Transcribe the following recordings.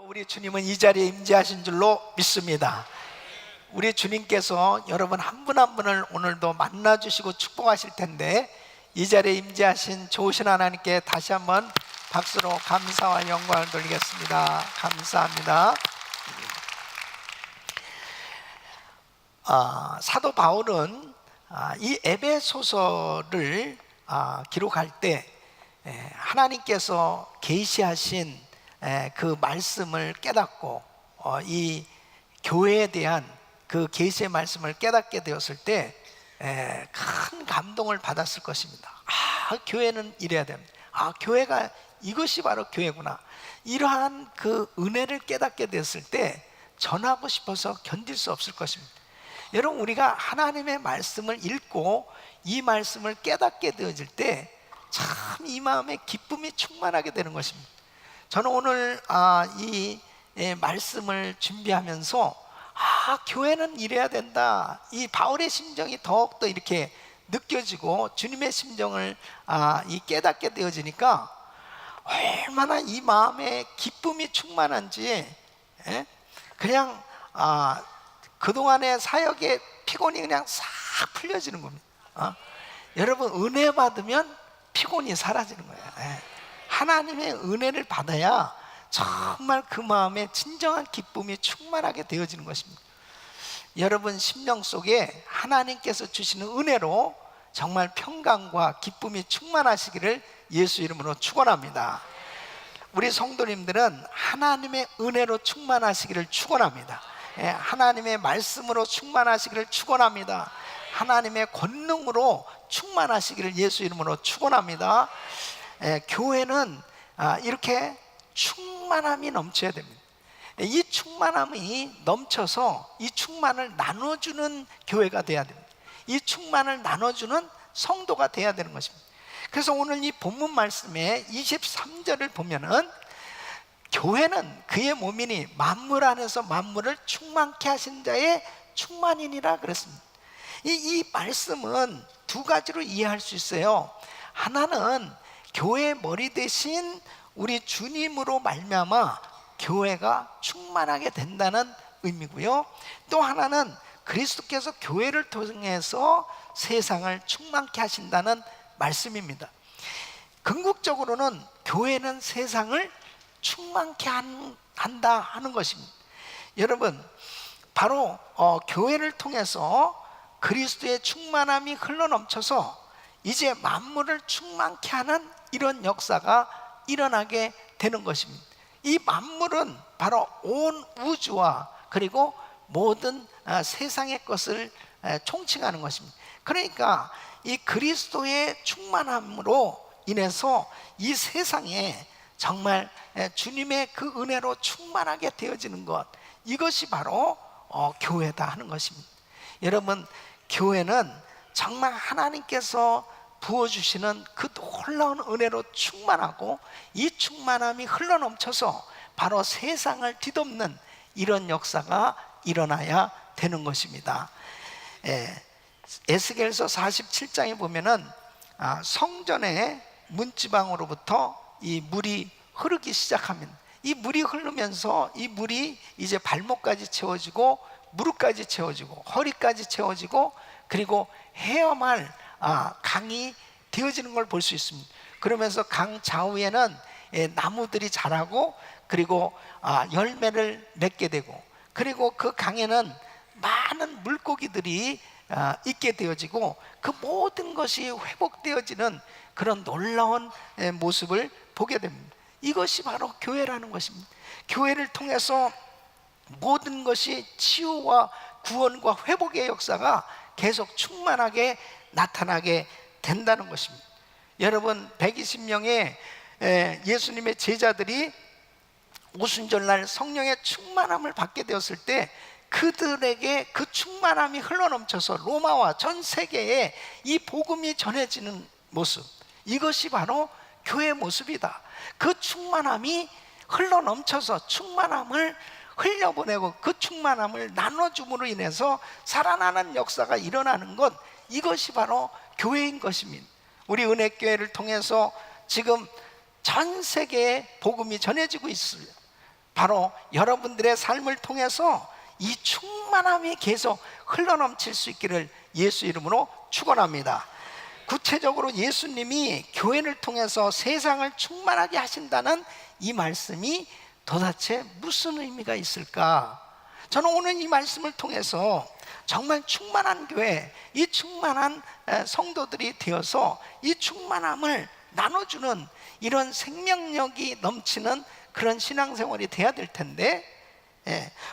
우리 주님은 이 자리에 임재하신 줄로 믿습니다. 우리 주님께서 여러분 한 분 한 분을 오늘도 만나주시고 축복하실 텐데, 이 자리에 임재하신 좋으신 하나님께 다시 한번 박수로 감사와 영광을 돌리겠습니다. 감사합니다. 사도 바울은 이 에베소서를 기록할 때 하나님께서 계시하신 그 말씀을 깨닫고 이 교회에 대한 그 계시의 말씀을 깨닫게 되었을 때 큰 감동을 받았을 것입니다. 교회는 이래야 됩니다. 교회가 이것이 바로 교회구나. 이러한 그 은혜를 깨닫게 됐을 때 전하고 싶어서 견딜 수 없을 것입니다. 여러분, 우리가 하나님의 말씀을 읽고 이 말씀을 깨닫게 되어질 때 참 이 마음에 기쁨이 충만하게 되는 것입니다. 저는 오늘 이 말씀을 준비하면서 교회는 이래야 된다, 이 바울의 심정이 더욱더 이렇게 느껴지고 주님의 심정을 깨닫게 되어지니까 얼마나 이 마음에 기쁨이 충만한지, 그냥 그동안의 사역의 피곤이 그냥 싹 풀려지는 겁니다. 여러분, 은혜 받으면 피곤이 사라지는 거예요. 하나님의 은혜를 받아야 정말 그 마음에 진정한 기쁨이 충만하게 되어지는 것입니다. 여러분 심령 속에 하나님께서 주시는 은혜로 정말 평강과 기쁨이 충만하시기를 예수 이름으로 축원합니다. 우리 성도님들은 하나님의 은혜로 충만하시기를 축원합니다. 하나님의 말씀으로 충만하시기를 축원합니다. 하나님의 권능으로 충만하시기를 예수 이름으로 축원합니다. 교회는 이렇게 충만함이 넘쳐야 됩니다. 이 충만함이 넘쳐서 이 충만을 나눠주는 교회가 돼야 됩니다. 이 충만을 나눠주는 성도가 돼야 되는 것입니다. 그래서 오늘 이 본문 말씀의 23절을 보면은 교회는 그의 몸이니 만물 안에서 만물을 충만케 하신 자의 충만이니라 그랬습니다. 이 말씀은 두 가지로 이해할 수 있어요. 하나는 교회의 머리 대신 우리 주님으로 말미암아 교회가 충만하게 된다는 의미고요, 또 하나는 그리스도께서 교회를 통해서 세상을 충만케 하신다는 말씀입니다. 궁극적으로는 교회는 세상을 충만케 한다 하는 것입니다. 여러분, 바로 교회를 통해서 그리스도의 충만함이 흘러넘쳐서 이제 만물을 충만케 하는 이런 역사가 일어나게 되는 것입니다. 이 만물은 바로 온 우주와 그리고 모든 세상의 것을 총칭하는 것입니다. 그러니까 이 그리스도의 충만함으로 인해서 이 세상에 정말 주님의 그 은혜로 충만하게 되어지는 것, 이것이 바로 교회다 하는 것입니다. 여러분, 교회는 정말 하나님께서 부어주시는 그 놀라운 은혜로 충만하고 이 충만함이 흘러넘쳐서 바로 세상을 뒤덮는 이런 역사가 일어나야 되는 것입니다. 에스겔서 47장에 보면은 성전의 문지방으로부터 이 물이 흐르기 시작합니다. 이 물이 흐르면서 이 물이 이제 발목까지 채워지고 무릎까지 채워지고 허리까지 채워지고 그리고 헤엄할 강이 되어지는 걸 볼 수 있습니다. 그러면서 강 좌우에는 나무들이 자라고 그리고 열매를 맺게 되고, 그리고 그 강에는 많은 물고기들이 있게 되어지고 그 모든 것이 회복되어지는 그런 놀라운 모습을 보게 됩니다. 이것이 바로 교회라는 것입니다. 교회를 통해서 모든 것이 치유와 구원과 회복의 역사가 계속 충만하게 나타나게 된다는 것입니다. 여러분, 120명의 예수님의 제자들이 오순절날 성령의 충만함을 받게 되었을 때 그들에게 그 충만함이 흘러넘쳐서 로마와 전 세계에 이 복음이 전해지는 모습, 이것이 바로 교회의 모습이다. 그 충만함이 흘러넘쳐서 충만함을 흘려보내고 그 충만함을 나눠줌으로 인해서 살아나는 역사가 일어나는 것, 이것이 바로 교회인 것입니다. 우리 은혜교회를 통해서 지금 전 세계에 복음이 전해지고 있습니다. 바로 여러분들의 삶을 통해서 이 충만함이 계속 흘러넘칠 수 있기를 예수 이름으로 축원합니다. 구체적으로 예수님이 교회를 통해서 세상을 충만하게 하신다는 이 말씀이 도대체 무슨 의미가 있을까? 저는 오늘 이 말씀을 통해서 정말 충만한 교회, 이 충만한 성도들이 되어서 이 충만함을 나눠주는 이런 생명력이 넘치는 그런 신앙생활이 돼야 될 텐데,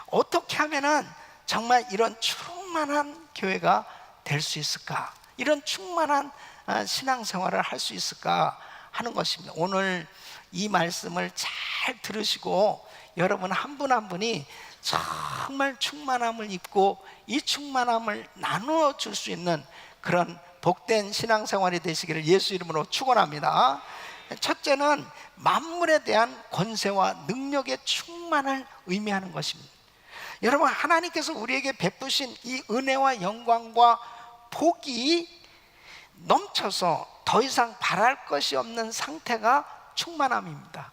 어떻게 하면은 정말 이런 충만한 교회가 될 수 있을까? 이런 충만한 신앙생활을 할 수 있을까 하는 것입니다. 오늘 이 말씀을 잘 들으시고 여러분 한 분 한 분이 정말 충만함을 입고 이 충만함을 나누어 줄 수 있는 그런 복된 신앙생활이 되시기를 예수 이름으로 축원합니다. 첫째는 만물에 대한 권세와 능력의 충만을 의미하는 것입니다. 여러분, 하나님께서 우리에게 베푸신 이 은혜와 영광과 복이 넘쳐서 더 이상 바랄 것이 없는 상태가 충만함입니다.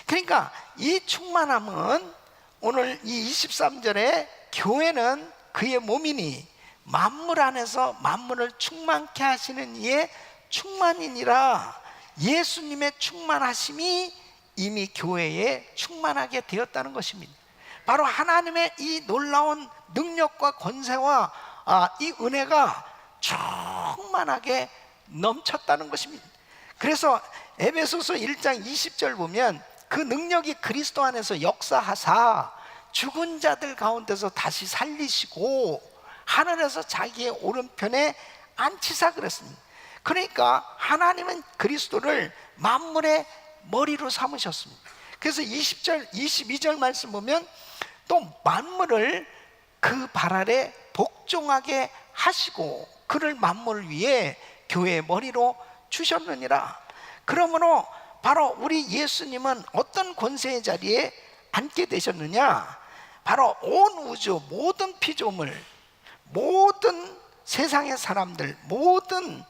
그러니까 이 충만함은 오늘 이 23절에 교회는 그의 몸이니 만물 안에서 만물을 충만케 하시는 이의 충만이니라. 예수님의 충만하심이 이미 교회에 충만하게 되었다는 것입니다. 바로 하나님의 이 놀라운 능력과 권세와 이 은혜가 충만하게 넘쳤다는 것입니다. 그래서 에베소서 1장 20절 보면 그 능력이 그리스도 안에서 역사하사 죽은 자들 가운데서 다시 살리시고 하늘에서 자기의 오른편에 앉히사 그랬습니다. 그러니까 하나님은 그리스도를 만물의 머리로 삼으셨습니다. 그래서 20절, 22절 말씀 보면 또 만물을 그 발 아래 복종하게 하시고 그를 만물 위에 교회의 머리로 주셨느니라. 그러므로 바로 우리 예수님은 어떤 권세의 자리에 앉게 되셨느냐? 바로 온 우주 모든 피조물, 모든 세상의 사람들, 모든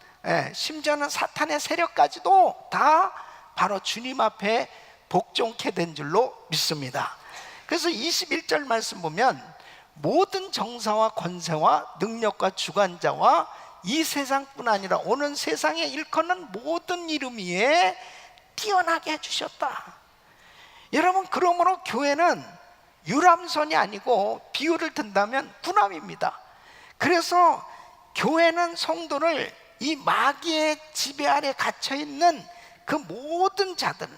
심지어는 사탄의 세력까지도 다 바로 주님 앞에 복종케 된 줄로 믿습니다. 그래서 21절 말씀 보면 모든 정사와 권세와 능력과 주관자와 이 세상뿐 아니라 오는 세상에 일컫는 모든 이름 위에 뛰어나게 해주셨다. 여러분, 그러므로 교회는 유람선이 아니고 비유를 든다면 군함입니다. 그래서 교회는 성도를 이 마귀의 지배 아래 갇혀있는 그 모든 자들,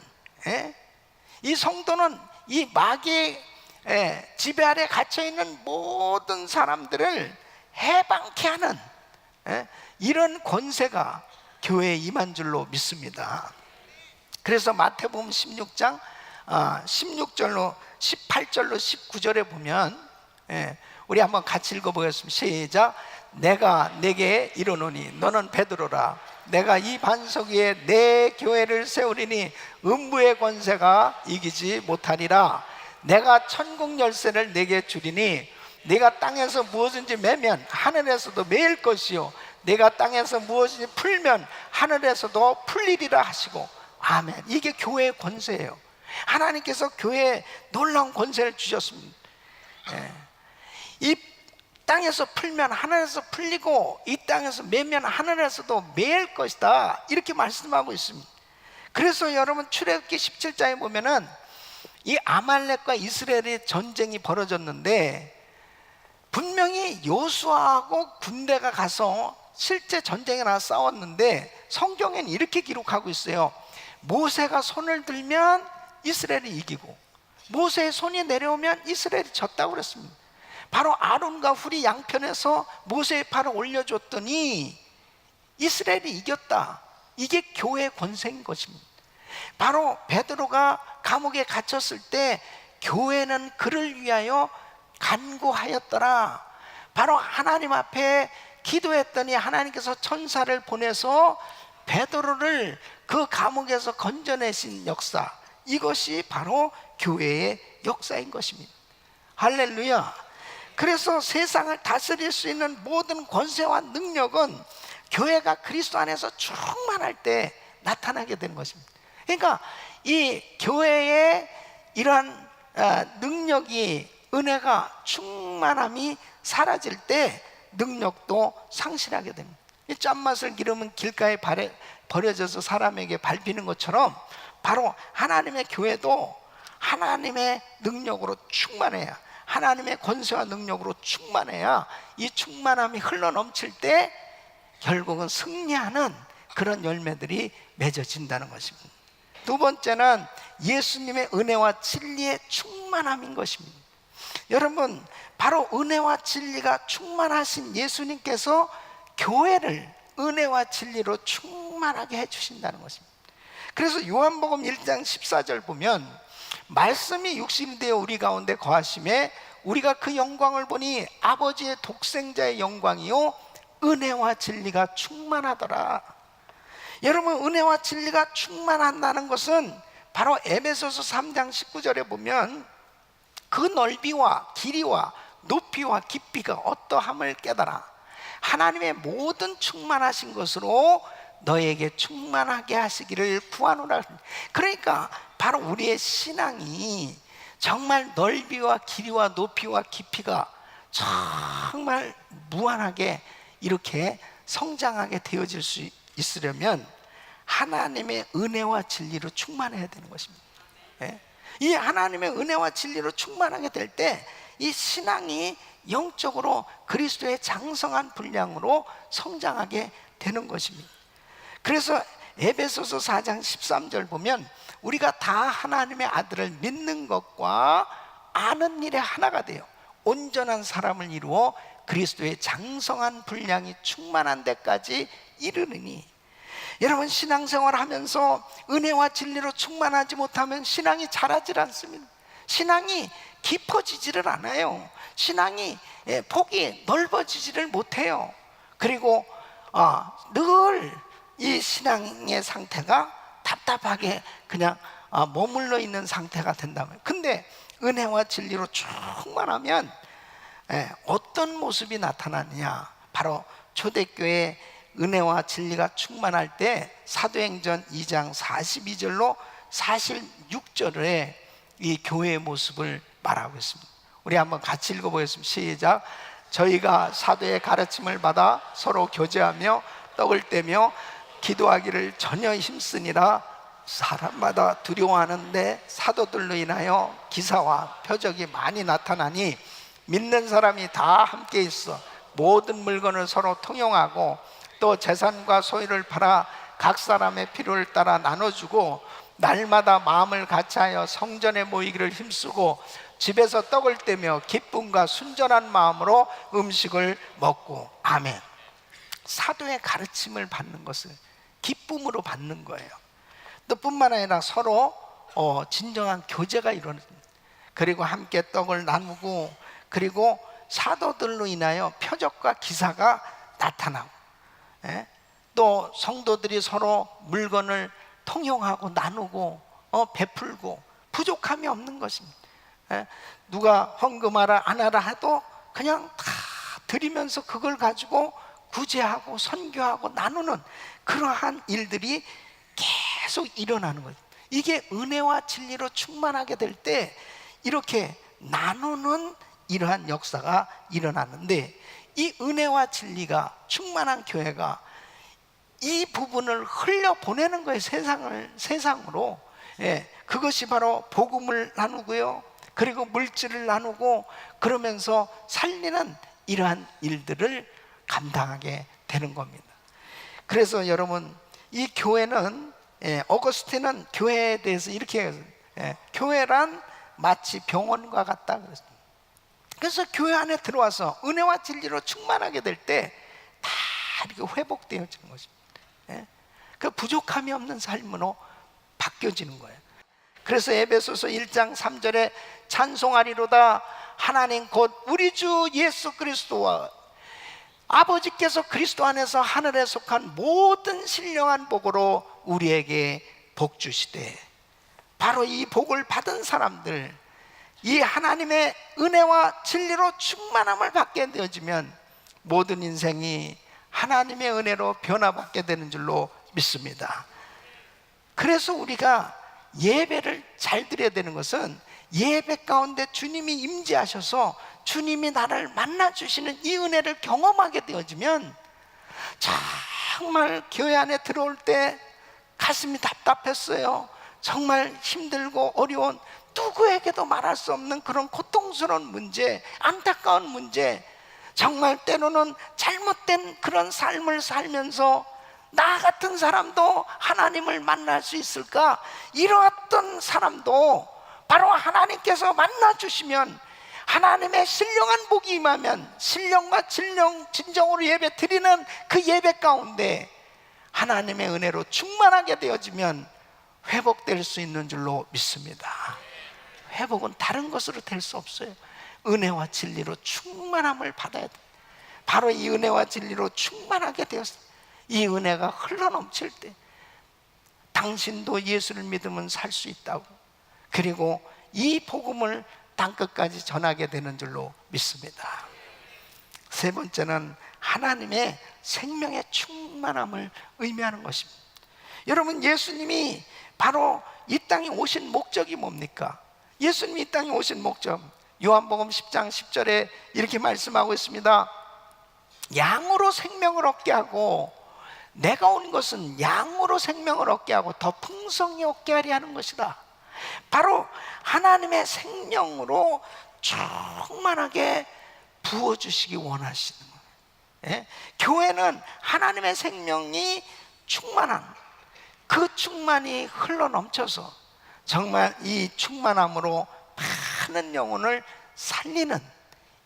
이 성도는 이 마귀의 지배 아래 갇혀있는 모든 사람들을 해방케 하는 이런 권세가 교회에 임한 줄로 믿습니다. 그래서 마태복음 16장 16절로 18절로 19절에 보면 우리 한번 같이 읽어보겠습니다. 시작. 내가 네게 이르노니 너는 베드로라. 내가 이 반석 위에 내 교회를 세우리니 음부의 권세가 이기지 못하리라. 내가 천국 열쇠를 네게 주리니 네가 땅에서 무엇인지 매면 하늘에서도 매일 것이요 네가 땅에서 무엇인지 풀면 하늘에서도 풀리리라 하시고. 아멘. 이게 교회의 권세예요. 하나님께서 교회에 놀라운 권세를 주셨습니다. 이 땅에서 풀면 하늘에서 풀리고 이 땅에서 매면 하늘에서도 매일 것이다, 이렇게 말씀하고 있습니다. 그래서 여러분 출애굽기 17장에 보면은 이 아말렉과 이스라엘의 전쟁이 벌어졌는데 분명히 요수아하고 군대가 가서 실제 전쟁에 나서 싸웠는데 성경에는 이렇게 기록하고 있어요. 모세가 손을 들면 이스라엘이 이기고 모세의 손이 내려오면 이스라엘이 졌다고 그랬습니다. 바로 아론과 훌이 양편에서 모세의 팔을 올려줬더니 이스라엘이 이겼다. 이게 교회의 권세인 것입니다. 바로 베드로가 감옥에 갇혔을 때 교회는 그를 위하여 간구하였더라. 바로 하나님 앞에 기도했더니 하나님께서 천사를 보내서 베드로를 그 감옥에서 건져내신 역사, 이것이 바로 교회의 역사인 것입니다. 할렐루야. 그래서 세상을 다스릴 수 있는 모든 권세와 능력은 교회가 그리스도 안에서 충만할 때 나타나게 되는 것입니다. 그러니까 이 교회의 이러한 능력이, 은혜가, 충만함이 사라질 때 능력도 상실하게 됩니다. 이 짠맛을 기르면 길가에 버려져서 사람에게 밟히는 것처럼 바로 하나님의 교회도 하나님의 능력으로 충만해야, 하나님의 권세와 능력으로 충만해야 이 충만함이 흘러넘칠 때 결국은 승리하는 그런 열매들이 맺어진다는 것입니다. 두 번째는 예수님의 은혜와 진리의 충만함인 것입니다. 여러분, 바로 은혜와 진리가 충만하신 예수님께서 교회를 은혜와 진리로 충만하게 해주신다는 것입니다. 그래서 요한복음 1장 14절 보면 말씀이 육신이 되어 우리 가운데 거하심에 우리가 그 영광을 보니 아버지의 독생자의 영광이요 은혜와 진리가 충만하더라. 여러분, 은혜와 진리가 충만한다는 것은 바로 에베소서 3장 19절에 보면 그 넓이와 길이와 높이와 깊이가 어떠함을 깨달아 하나님의 모든 충만하신 것으로 너에게 충만하게 하시기를 구하노라. 그러니까 바로 우리의 신앙이 정말 넓이와 길이와 높이와 깊이가 정말 무한하게 이렇게 성장하게 되어질 수 있으려면 하나님의 은혜와 진리로 충만해야 되는 것입니다. 이 하나님의 은혜와 진리로 충만하게 될 때 이 신앙이 영적으로 그리스도의 장성한 분량으로 성장하게 되는 것입니다. 그래서 에베소서 4장 13절 보면 우리가 다 하나님의 아들을 믿는 것과 아는 일에 하나가 되어 온전한 사람을 이루어 그리스도의 장성한 분량이 충만한 데까지 이르느니. 여러분, 신앙생활 하면서 은혜와 진리로 충만하지 못하면 신앙이 자라질 않습니다. 신앙이 깊어지지를 않아요. 신앙이 폭이 넓어지지를 못해요. 그리고 늘 이 신앙의 상태가 답답하게 그냥 머물러 있는 상태가 된다면, 근데 은혜와 진리로 충만하면 어떤 모습이 나타나느냐, 바로 초대교회 은혜와 진리가 충만할 때 사도행전 2장 42절로 46절에 이 교회의 모습을 말하고 있습니다. 우리 한번 같이 읽어보겠습니다. 시작. 저희가 사도의 가르침을 받아 서로 교제하며 떡을 떼며 기도하기를 전혀 힘쓰니라. 사람마다 두려워하는데 사도들로 인하여 기사와 표적이 많이 나타나니 믿는 사람이 다 함께 있어 모든 물건을 서로 통용하고 또 재산과 소유를 팔아 각 사람의 필요를 따라 나눠주고 날마다 마음을 같이하여 성전에 모이기를 힘쓰고 집에서 떡을 떼며 기쁨과 순전한 마음으로 음식을 먹고. 아멘. 사도의 가르침을 받는 것을 기쁨으로 받는 거예요. 또 뿐만 아니라 서로 진정한 교제가 이루어집니다. 그리고 함께 떡을 나누고, 그리고 사도들로 인하여 표적과 기사가 나타나고, 또 성도들이 서로 물건을 통용하고 나누고 베풀고 부족함이 없는 것입니다. 누가 헌금하라 안 하라 해도 그냥 다 드리면서 그걸 가지고 구제하고 선교하고 나누는 그러한 일들이 계속 일어나는 거예요. 이게 은혜와 진리로 충만하게 될 때 이렇게 나누는 이러한 역사가 일어나는데, 이 은혜와 진리가 충만한 교회가 이 부분을 흘려보내는 거예요. 세상으로. 그것이 바로 복음을 나누고요, 그리고 물질을 나누고, 그러면서 살리는 이러한 일들을 감당하게 되는 겁니다. 그래서 여러분, 이 교회는, 어거스틴은 교회에 대해서 이렇게 교회란 마치 병원과 같다 그랬습니다. 그래서 교회 안에 들어와서 은혜와 진리로 충만하게 될 때 다 이렇게 회복되어지는 것입니다. 그 부족함이 없는 삶으로 바뀌어지는 거예요. 그래서 에베소서 1장 3절에 찬송하리로다 하나님 곧 우리 주 예수 그리스도와 아버지께서 그리스도 안에서 하늘에 속한 모든 신령한 복으로 우리에게 복 주시되. 바로 이 복을 받은 사람들, 이 하나님의 은혜와 진리로 충만함을 받게 되어지면 모든 인생이 하나님의 은혜로 변화받게 되는 줄로 믿습니다. 그래서 우리가 예배를 잘 드려야 되는 것은 예배 가운데 주님이 임재하셔서 주님이 나를 만나주시는 이 은혜를 경험하게 되어지면 정말 교회 안에 들어올 때 가슴이 답답했어요. 정말 힘들고 어려운, 누구에게도 말할 수 없는 그런 고통스러운 문제, 안타까운 문제, 정말 때로는 잘못된 그런 삶을 살면서 나 같은 사람도 하나님을 만날 수 있을까? 이러했던 사람도 바로 하나님께서 만나주시면, 하나님의 신령한 복이 임하면, 신령과 진정으로 예배 드리는 그 예배 가운데 하나님의 은혜로 충만하게 되어지면 회복될 수 있는 줄로 믿습니다. 회복은 다른 것으로 될 수 없어요. 은혜와 진리로 충만함을 받아야 돼. 바로 이 은혜와 진리로 충만하게 되었어요. 이 은혜가 흘러넘칠 때 당신도 예수를 믿으면 살 수 있다고, 그리고 이 복음을 땅끝까지 전하게 되는 줄로 믿습니다. 세 번째는 하나님의 생명의 충만함을 의미하는 것입니다. 여러분, 예수님이 바로 이 땅에 오신 목적이 뭡니까? 예수님이 이 땅에 오신 목적, 요한복음 10장 10절에 이렇게 말씀하고 있습니다. 양으로 생명을 얻게 하고, 내가 온 것은 양으로 생명을 얻게 하고 더 풍성히 얻게 하려 하는 것이다. 바로 하나님의 생명으로 충만하게 부어주시기 원하시는 거예요. 예? 교회는 하나님의 생명이 충만한 그 충만이 흘러넘쳐서 정말 이 충만함으로 많은 영혼을 살리는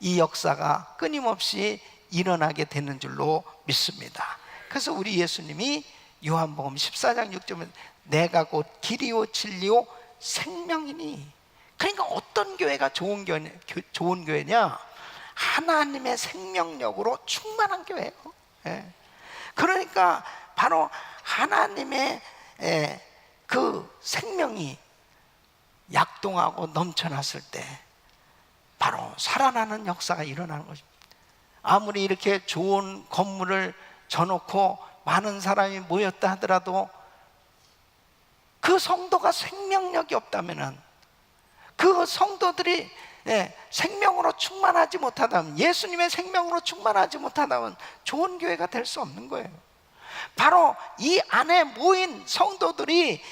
이 역사가 끊임없이 일어나게 되는 줄로 믿습니다. 그래서 우리 예수님이 요한복음 14장 6절에 내가 곧 길이요 진리요 생명이니, 그러니까 어떤 교회가 좋은 교회냐? 하나님의 생명력으로 충만한 교회예요. 그러니까 바로 하나님의 그 생명이 약동하고 넘쳐났을 때 바로 살아나는 역사가 일어나는 것입니다. 아무리 이렇게 좋은 건물을 져놓고 많은 사람이 모였다 하더라도 그 성도가 생명력이 없다면, 그 성도들이 생명으로 충만하지 못하다면, 예수님의 생명으로 충만하지 못하다면 좋은 교회가 될 수 없는 거예요. 바로 이 안에 모인 성도들이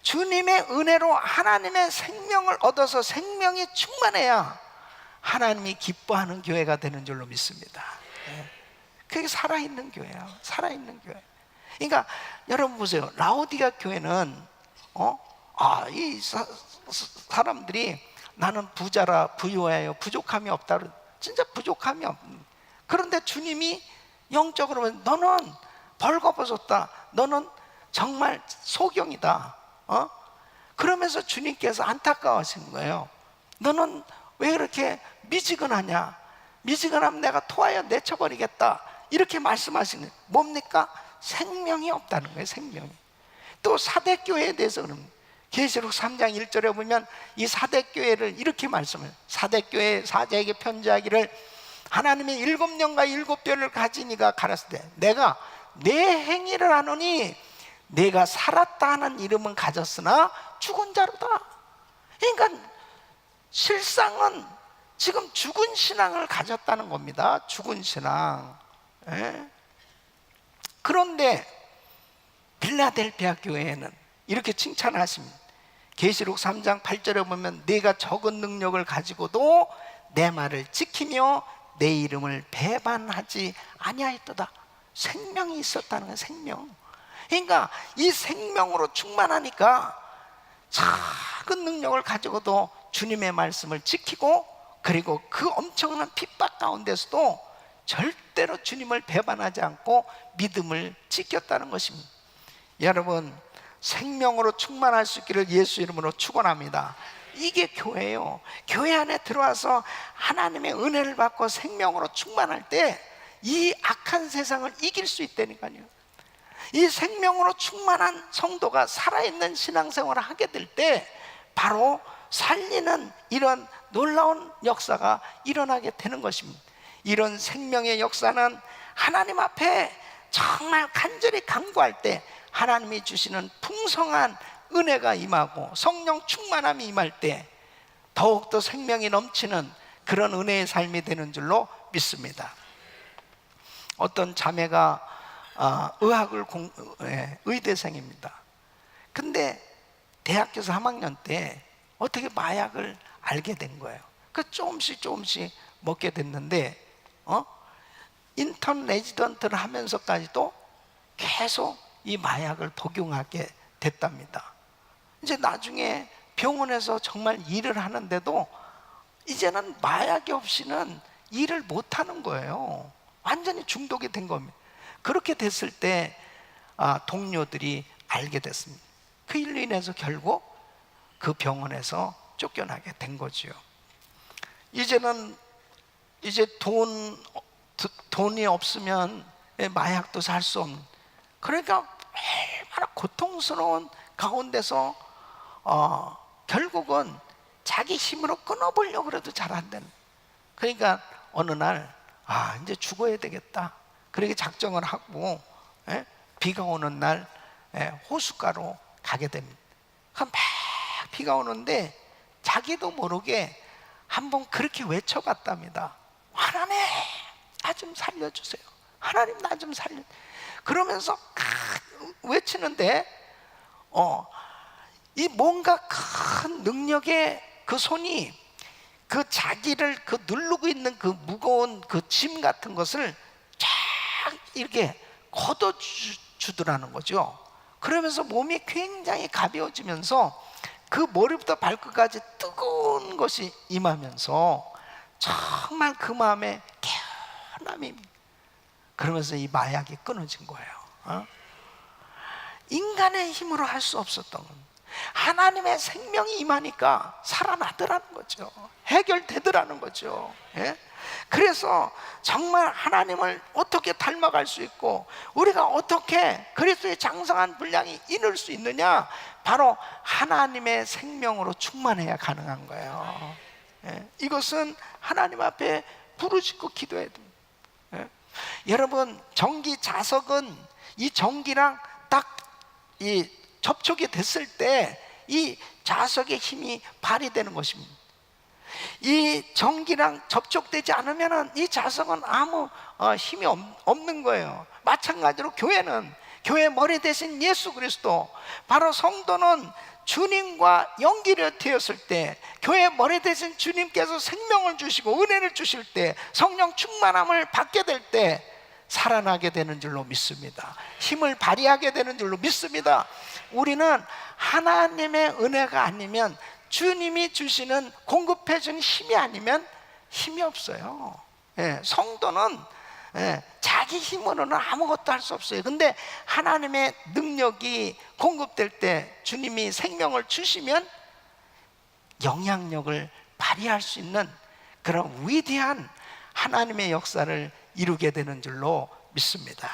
주님의 은혜로 하나님의 생명을 얻어서 생명이 충만해야 하나님이 기뻐하는 교회가 되는 줄로 믿습니다. 그게 살아있는 교회야. 살아있는 교회. 그러니까 여러분 보세요. 라오디가 교회는 이 사람들이 나는 부자라 부유해요, 부족함이 없다, 진짜 부족함이 없. 그런데 주님이 영적으로 보면 너는 벌거벗었다, 너는 정말 소경이다. 그러면서 주님께서 안타까워하시는 거예요. 너는 왜 그렇게 미지근하냐? 미지근하면 내가 토하여 내쳐버리겠다. 이렇게 말씀하시는, 뭡니까? 생명이 없다는 거예요. 생명이. 또 사대교회에 대해서 그러면 계시록 3장 1절에 보면 이 사대교회를 이렇게 말씀해요. 사대교회 사자에게 편지하기를, 하나님의 7년과 7별을 가진 이가 가랐을 때 내가 내 행위를 하노니 내가 살았다 하는 이름은 가졌으나 죽은 자로다. 그러니까 실상은 지금 죽은 신앙을 가졌다는 겁니다. 죽은 신앙. 그런데 빌라델피아 교회에는 이렇게 칭찬하십니다. 계시록 3장 8절에 보면 네가 적은 능력을 가지고도 내 말을 지키며 내 이름을 배반하지 아니하였도다. 생명이 있었다는 거예요. 생명. 그러니까 이 생명으로 충만하니까 작은 능력을 가지고도 주님의 말씀을 지키고, 그리고 그 엄청난 핍박 가운데서도 절대로 주님을 배반하지 않고 믿음을 지켰다는 것입니다. 여러분, 생명으로 충만할 수 있기를 예수 이름으로 축원합니다. 이게 교회예요. 교회 안에 들어와서 하나님의 은혜를 받고 생명으로 충만할 때 이 악한 세상을 이길 수 있다니까요. 이 생명으로 충만한 성도가 살아있는 신앙생활을 하게 될 때 바로 살리는 이런 놀라운 역사가 일어나게 되는 것입니다. 이런 생명의 역사는 하나님 앞에 정말 간절히 간구할 때 하나님이 주시는 풍성한 은혜가 임하고 성령 충만함이 임할 때 더욱더 생명이 넘치는 그런 은혜의 삶이 되는 줄로 믿습니다. 어떤 자매가 의대생입니다. 근데 대학교 3학년 때 어떻게 마약을 알게 된 거예요. 그 조금씩 먹게 됐는데 인턴 레지던트를 하면서까지도 계속 이 마약을 복용하게 됐답니다. 이제 나중에 병원에서 정말 일을 하는데도 이제는 마약이 없이는 일을 못 하는 거예요. 완전히 중독이 된 겁니다. 그렇게 됐을 때 동료들이 알게 됐습니다. 그 일로 인해서 결국 그 병원에서 쫓겨나게 된 거지요. 이제는 이제 돈이 없으면 마약도 살 수 없는, 그러니까 얼마나 고통스러운 가운데서 결국은 자기 힘으로 끊어보려고 해도 잘 안 되는. 그러니까 어느 날 이제 죽어야 되겠다, 그렇게 작정을 하고 비가 오는 날 호숫가로 가게 됩니다. 막 비가 오는데 자기도 모르게 한번 그렇게 외쳐봤답니다. 하나님 나 좀 살려주세요. 하나님 나 좀 살려. 그러면서 외치는데 이 뭔가 큰 능력의 그 손이 그 자기를 누르고 있는 그 무거운 그 짐 같은 것을 쫙 이렇게 걷어주더라는 거죠. 그러면서 몸이 굉장히 가벼워지면서 그 머리부터 발끝까지 뜨거운 것이 임하면서 정말 그 마음에 개운함이, 그러면서 이 마약이 끊어진 거예요. 인간의 힘으로 할 수 없었던 건 하나님의 생명이 임하니까 살아나더라는 거죠. 해결되더라는 거죠. 그래서 정말 하나님을 어떻게 닮아갈 수 있고 우리가 어떻게 그리스도의 장성한 분량이 이룰 수 있느냐, 바로 하나님의 생명으로 충만해야 가능한 거예요. 이것은 하나님 앞에 부르짖고 기도해야 됩니다. 여러분, 전기 자석은 이 전기랑 딱 이 접촉이 됐을 때 이 자석의 힘이 발휘되는 것입니다. 이 전기랑 접촉되지 않으면 이 자석은 아무 힘이 없는 거예요. 마찬가지로 교회는, 교회 머리 대신 예수 그리스도, 바로 성도는 주님과 연결되었을 때, 교회 머리 대신 주님께서 생명을 주시고 은혜를 주실 때, 성령 충만함을 받게 될 때 살아나게 되는 줄로 믿습니다. 힘을 발휘하게 되는 줄로 믿습니다. 우리는 하나님의 은혜가 아니면, 주님이 주시는 공급해 주는 힘이 아니면 힘이 없어요. 성도는 자기 힘으로는 아무것도 할 수 없어요. 근데 하나님의 능력이 공급될 때, 주님이 생명을 주시면 영향력을 발휘할 수 있는 그런 위대한 하나님의 역사를 이루게 되는 줄로 믿습니다.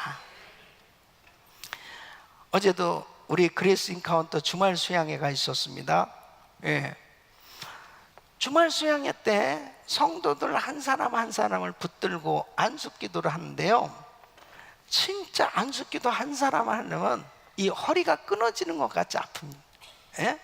어제도 우리 그레이스 인카운터 주말 수양회가 있었습니다. 주말 수양회 때 성도들 한 사람 한 사람을 붙들고 안수기도를 하는데요, 진짜 안수기도 한 사람 하려면 이 허리가 끊어지는 것 같이 아픕니다.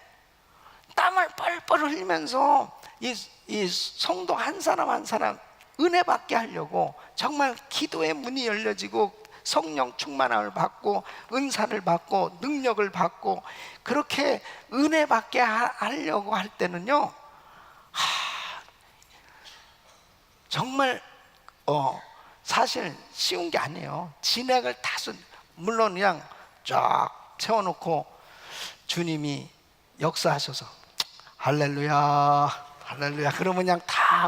땀을 뻘뻘 흘리면서 이 성도 한 사람 한 사람 은혜 받게 하려고 정말 기도의 문이 열려지고 성령 충만함을 받고 은사를 받고 능력을 받고 그렇게 은혜 받게 하려고 할 때는요, 정말 사실 쉬운 게 아니에요. 진액을 다 물론 그냥 쫙 채워놓고 주님이 역사하셔서 할렐루야 할렐루야 그러면 그냥 다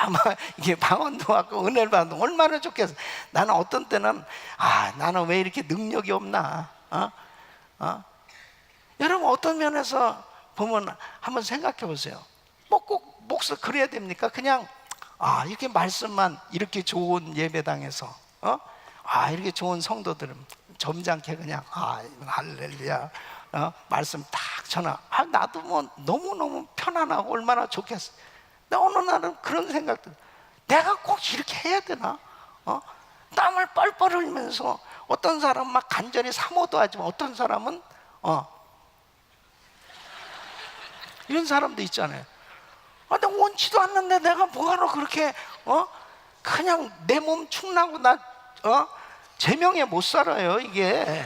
막 이게 방언도 받고 은혜를 받고 얼마나 좋겠어. 나는 어떤 때는 나는 왜 이렇게 능력이 없나. 여러분, 어떤 면에서 보면 한번 생각해 보세요. 뭐 꼭 목사 그래야 됩니까? 그냥 이렇게 말씀만 이렇게 좋은 예배당에서 이렇게 좋은 성도들은 점잖게 그냥 할렐루야 말씀 딱 전하. 나도 뭐 너무너무 편안하고 얼마나 좋겠어. 근데 어느 날은 그런 생각들, 내가 꼭 이렇게 해야 되나? 땀을 뻘뻘 흘리면서 어떤 사람은 막 간절히 사모도 하지만 어떤 사람은 이런 사람도 있잖아요. 내가 원치도 않는데 내가 뭐하러 그렇게 그냥 내 몸 축나고 나 제명에 못 살아요 이게.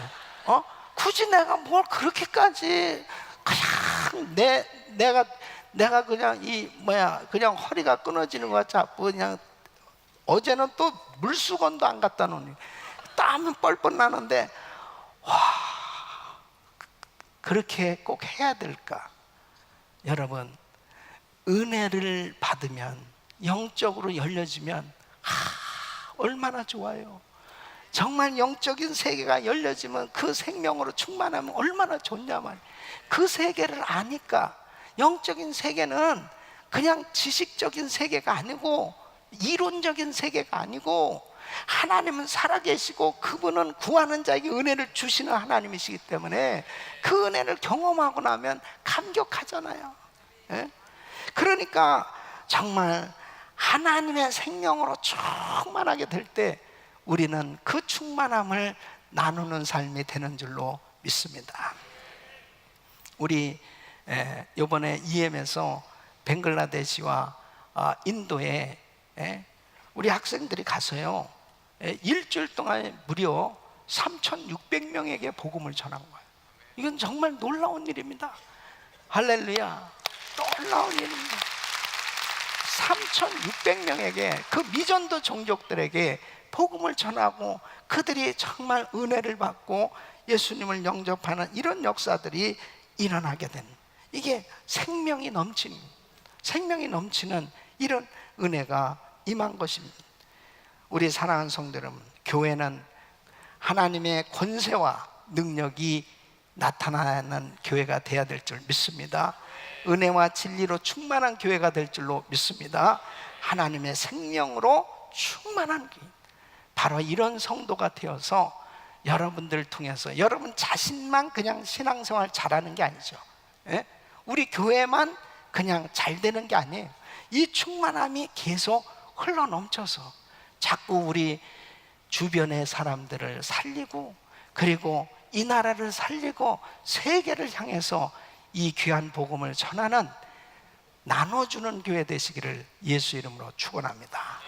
굳이 내가 뭘 그렇게까지 그냥 내가 그냥 그냥 허리가 끊어지는 것 같이 아프고, 그냥 어제는 또 물수건도 안 갖다 놓으니 땀은 뻘뻘 나는데, 그렇게 꼭 해야 될까? 여러분, 은혜를 받으면, 영적으로 열려지면 얼마나 좋아요. 정말 영적인 세계가 열려지면 그 생명으로 충만하면 얼마나 좋냐만. 그 세계를 아니까. 영적인 세계는 그냥 지식적인 세계가 아니고 이론적인 세계가 아니고, 하나님은 살아계시고 그분은 구하는 자에게 은혜를 주시는 하나님이시기 때문에 그 은혜를 경험하고 나면 감격하잖아요. 예? 그러니까 정말 하나님의 생명으로 충만하게 될 때 우리는 그 충만함을 나누는 삶이 되는 줄로 믿습니다. 우리 이번에 EM에서 벵글라데시와 인도에 우리 학생들이 가서요, 일주일 동안 무려 3,600명에게 복음을 전한 거예요. 이건 정말 놀라운 일입니다. 할렐루야, 놀라운 일입니다. 3,600명에게, 그 미전도 종족들에게 복음을 전하고 그들이 정말 은혜를 받고 예수님을 영접하는 이런 역사들이 일어나게 된, 이게 생명이 넘치는 이런 은혜가 임한 것입니다. 우리 사랑하는 성도 여러분, 교회는 하나님의 권세와 능력이 나타나는 교회가 되어야 될 줄 믿습니다. 은혜와 진리로 충만한 교회가 될 줄로 믿습니다. 하나님의 생명으로 충만한 교회, 바로 이런 성도가 되어서 여러분들을 통해서 여러분 자신만 그냥 신앙생활 잘하는 게 아니죠. 우리 교회만 그냥 잘 되는 게 아니에요. 이 충만함이 계속 흘러넘쳐서 자꾸 우리 주변의 사람들을 살리고, 그리고 이 나라를 살리고 세계를 향해서 이 귀한 복음을 전하는, 나눠주는 교회 되시기를 예수 이름으로 축원합니다.